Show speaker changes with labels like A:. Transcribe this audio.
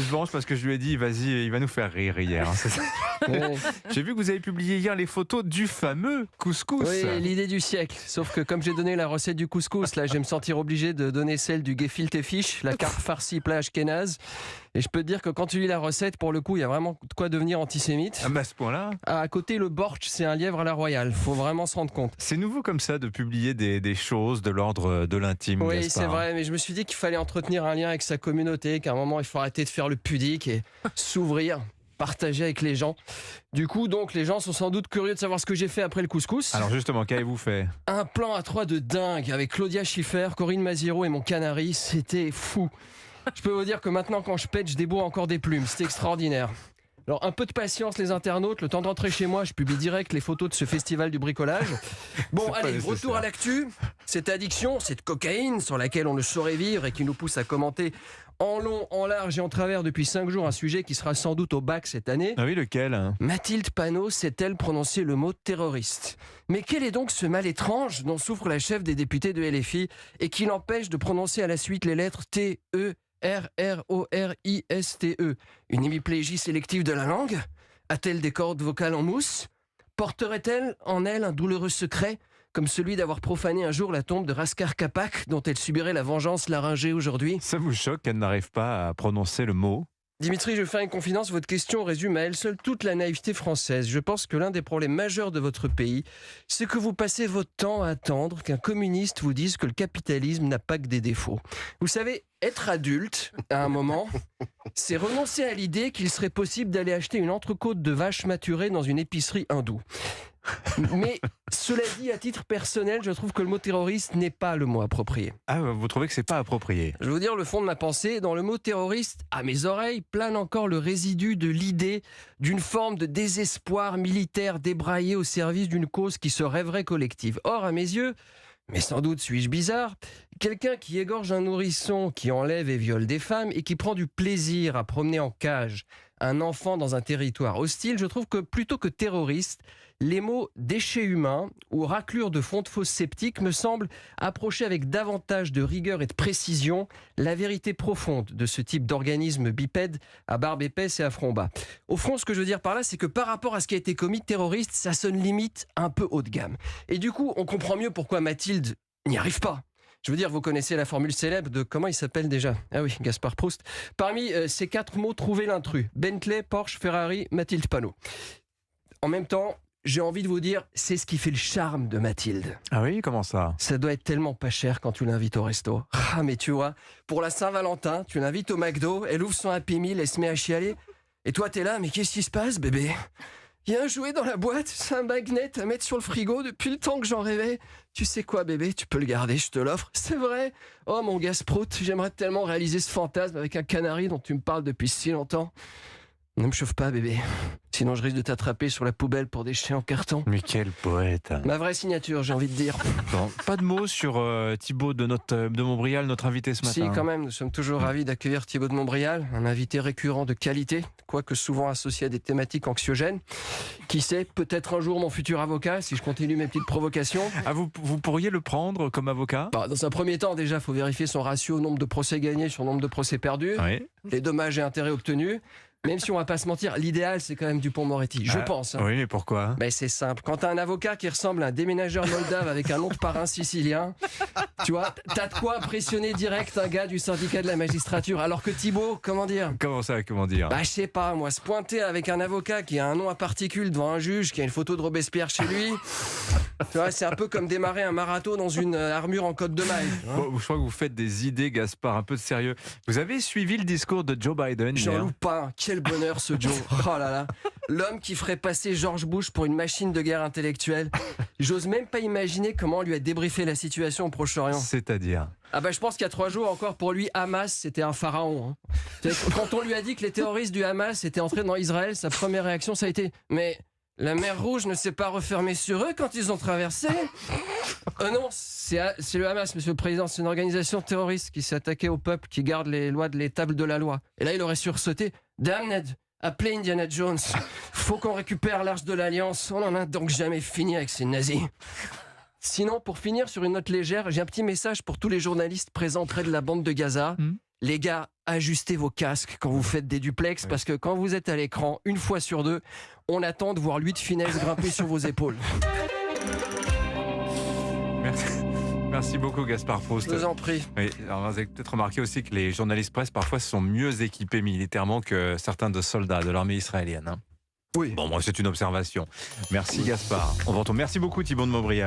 A: Blanche parce que je lui ai dit, vas-y, il va nous faire rire hier. Hein, c'est ça.
B: Ouais.
A: J'ai vu que vous avez publié hier les photos du fameux couscous.
B: Oui, l'idée du siècle. Sauf que comme j'ai donné la recette du couscous, là, je vais me sentir obligé de donner celle du gefilte fish, la carte farcie plat ashkénaze. Et je peux te dire que quand tu lis la recette, pour le coup, il y a vraiment de quoi devenir antisémite.
A: Ah bah à ce point-là.
B: À côté, le bortsch, c'est un lièvre à la royale. Faut vraiment se rendre compte.
A: C'est nouveau comme ça de publier des choses de l'ordre de l'intime.
B: Oui,
A: Gaspard.
B: c'est vrai, mais je me suis dit qu'il fallait entretenir un lien avec sa communauté, qu'à un moment, il faut arrêter de faire le pudique et s'ouvrir, partager avec les gens. Du coup, donc, les gens sont sans doute curieux de savoir ce que j'ai fait après le couscous.
A: Alors justement, qu'avez-vous fait?
B: Un plan à 3 de dingue avec Claudia Schiffer, Corinne Maziero et mon canari, c'était fou. Je peux vous dire que maintenant, quand je pète, je débourre encore des plumes. C'était extraordinaire. Alors, un peu de patience, les internautes. Le temps d'entrer chez moi, je publie direct les photos de ce festival du bricolage. Bon,
A: C'est pas
B: allez,
A: nécessaire.
B: retour à l'actu. Cette addiction, cette cocaïne sur laquelle on ne saurait vivre et qui nous pousse à commenter en long, en large et en travers depuis 5 jours un sujet qui sera sans doute au bac cette année.
A: Ah oui, lequel hein?
B: Mathilde Panot sait-elle prononcer le mot terroriste? Mais quel est donc ce mal étrange dont souffre la chef des députés de LFI et qui l'empêche de prononcer à la suite les lettres T, E, R-R-O-R-I-S-T-E. Une hémiplégie sélective de la langue? A-t-elle des cordes vocales en mousse? Porterait-elle en elle un douloureux secret, comme celui d'avoir profané un jour la tombe de Raskar Kapak, dont elle subirait la vengeance laryngée aujourd'hui?
A: Ça vous choque qu'elle n'arrive pas à prononcer le mot?
B: Dimitri, je fais une confidence, votre question résume à elle seule toute la naïveté française. Je pense que l'un des problèmes majeurs de votre pays, c'est que vous passez votre temps à attendre qu'un communiste vous dise que le capitalisme n'a pas que des défauts. Vous savez, être adulte, à un moment, c'est renoncer à l'idée qu'il serait possible d'aller acheter une entrecôte de vache maturée dans une épicerie hindoue. Mais cela dit, à titre personnel, je trouve que le mot terroriste n'est pas le mot approprié.
A: Ah, vous trouvez que c'est pas approprié?
B: Je vais vous dire le fond de ma pensée. Dans le mot terroriste, à mes oreilles, plane encore le résidu de l'idée d'une forme de désespoir militaire débraillé au service d'une cause qui se rêverait collective. Or, à mes yeux, mais sans doute suis-je bizarre, quelqu'un qui égorge un nourrisson, qui enlève et viole des femmes et qui prend du plaisir à promener en cage un enfant dans un territoire hostile, je trouve que plutôt que terroriste, les mots déchets humains ou raclure de fonte fausse sceptique me semblent approcher avec davantage de rigueur et de précision la vérité profonde de ce type d'organisme bipède à barbe épaisse et à front bas. Au fond, ce que je veux dire par là, c'est que par rapport à ce qui a été commis terroriste, ça sonne limite un peu haut de gamme. Et du coup, on comprend mieux pourquoi Mathilde n'y arrive pas. Je veux dire, vous connaissez la formule célèbre de, comment il s'appelle déjà? Ah oui, Gaspard Proust. Parmi ces 4 mots, trouvez l'intrus. Bentley, Porsche, Ferrari, Mathilde Panot. En même temps, j'ai envie de vous dire, c'est ce qui fait le charme de Mathilde.
A: Ah oui, comment ça?
B: Ça doit être tellement pas cher quand tu l'invites au resto. Ah, mais tu vois, pour la Saint-Valentin, tu l'invites au McDo, elle ouvre son Happy Meal, elle se met à chialer. Et toi, t'es là, mais qu'est-ce qui se passe, bébé? Il y a un jouet dans la boîte, c'est un magnet à mettre sur le frigo depuis le temps que j'en rêvais. Tu sais quoi, bébé, tu peux le garder, je te l'offre. C'est vrai. Oh, mon Gasprout, j'aimerais tellement réaliser ce fantasme avec un canari dont tu me parles depuis si longtemps. Ne me chauffe pas, bébé. Sinon, je risque de t'attraper sur la poubelle pour déchets en carton.
A: Mais quel poète!
B: Ma vraie signature, j'ai envie de dire.
A: Bon, pas de mots sur Thibaut de Montbrial, notre invité ce matin.
B: Si, quand même, nous sommes toujours ravis d'accueillir Thibaut de Montbrial, un invité récurrent de qualité, quoique souvent associé à des thématiques anxiogènes. Qui sait, peut-être un jour mon futur avocat, si je continue mes petites provocations.
A: Ah, vous pourriez le prendre comme avocat?
B: Bah, dans un premier temps, déjà, il faut vérifier son ratio nombre de procès gagnés sur nombre de procès perdus,
A: Oui.
B: les dommages et intérêts obtenus. Même si on va pas se mentir, l'idéal, c'est quand même Dupond-Moretti, je pense. Hein.
A: Oui, mais pourquoi?
B: Ben, c'est simple. Quand t'as un avocat qui ressemble à un déménageur moldave avec un nom de parrain sicilien, tu vois, t'as de quoi impressionner direct un gars du syndicat de la magistrature. Alors que Thibaut, comment dire?
A: Comment ça, comment dire?
B: Bah, je sais pas, moi, se pointer avec un avocat qui a un nom à particules devant un juge, qui a une photo de Robespierre chez lui, tu vois, c'est un peu comme démarrer un marathon dans une armure en côte de maille. Hein.
A: Bon, je crois que vous faites des idées, Gaspard, un peu de sérieux. Vous avez suivi le discours de Joe Biden
B: J'en
A: hier?
B: loupe pas, quel bonheur ce Joe. Oh là là. L'homme qui ferait passer George Bush pour une machine de guerre intellectuelle. J'ose même pas imaginer comment on lui a débriefé la situation au Proche-Orient.
A: C'est-à-dire?
B: Ah bah je pense qu'il y a 3 jours encore, pour lui, Hamas, c'était un pharaon. Hein. Quand on lui a dit que les terroristes du Hamas étaient entrés dans Israël, sa première réaction, ça a été « Mais la mer Rouge ne s'est pas refermée sur eux quand ils ont traversé ?» Non, c'est le Hamas, monsieur le président. C'est une organisation terroriste qui s'est attaquée au peuple, qui garde les lois de l'étable de la loi. Et là, il aurait sursauté. Damned, appelez Indiana Jones. Faut qu'on récupère l'arche de l'Alliance. On en a donc jamais fini avec ces nazis. Sinon, pour finir sur une note légère, j'ai un petit message pour tous les journalistes présents près de la bande de Gaza. les gars, ajustez vos casques quand vous faites des duplex, parce que quand vous êtes à l'écran, une fois sur deux, on attend de voir Louis de Funès grimper sur vos épaules.
A: Merci. Merci beaucoup Gaspard Proust.
B: Je vous en prie.
A: Oui, alors vous avez peut-être remarqué aussi que les journalistes presse parfois sont mieux équipés militairement que certains de soldats de l'armée israélienne.
B: Oui.
A: Bon, moi c'est une observation. Merci Gaspard. On va retourner. Merci beaucoup Thibault de Montbrial.